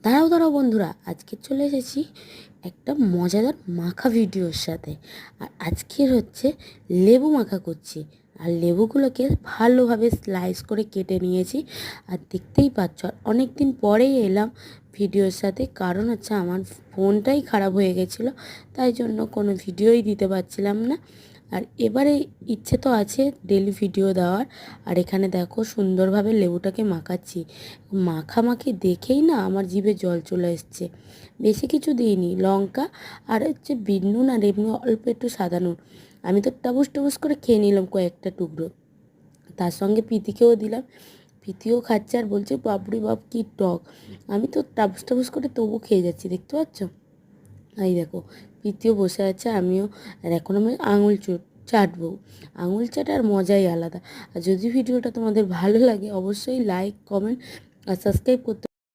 দাঁড়াও দাঁড়াও বন্ধুরা, আজকে চলে এসেছি একটা মজাদার মাখা ভিডিওর সাথে। আর আজকের হচ্ছে লেবু মাখা করছি। আর লেবুগুলোকে ভালোভাবে স্লাইস করে কেটে নিয়েছি। আর দেখতেই পাচ্ছ, আর অনেক দিন পরেই এলাম ভিডিওর সাথে, কারণ হচ্ছে আমার ফোনটাই খারাপ হয়ে গেছিলো, তাই জন্য কোনো ভিডিওই দিতে পারছিলাম না। আর এবারে ইচ্ছে তো আছে ডেলি ভিডিও দেওয়ার। আর এখানে দেখো সুন্দরভাবে লেবুটাকে মাখাচ্ছি। মাখামাখি দেখেই না আমার জিভে জল চলে এসছে। বেশি কিছু দিইনি, লঙ্কা আর হচ্ছে বিট নুন আর এমনি অল্প একটু সাদা নুন। আমি তো টাবুস টাবুস করে খেয়ে নিলাম কয়েকটা টুকরো। তার সঙ্গে প্রীতিকেও দিলাম। প্রীতিও খাচ্ছে আর বলছে বাপরে বাপ কী টক। আমি তো টাবুস টাবুস করে তবু খেয়ে যাচ্ছি, দেখতে পাচ্ছ। এই দেখো, প্রীতিও বসে আছে, আমিও। আর এখন আমি আঙুল চাটবো। আঙুল চাটার মজাই আলাদা। আর যদি ভিডিওটা তোমাদের ভালো লাগে অবশ্যই লাইক, কমেন্ট আর সাবস্ক্রাইব করতে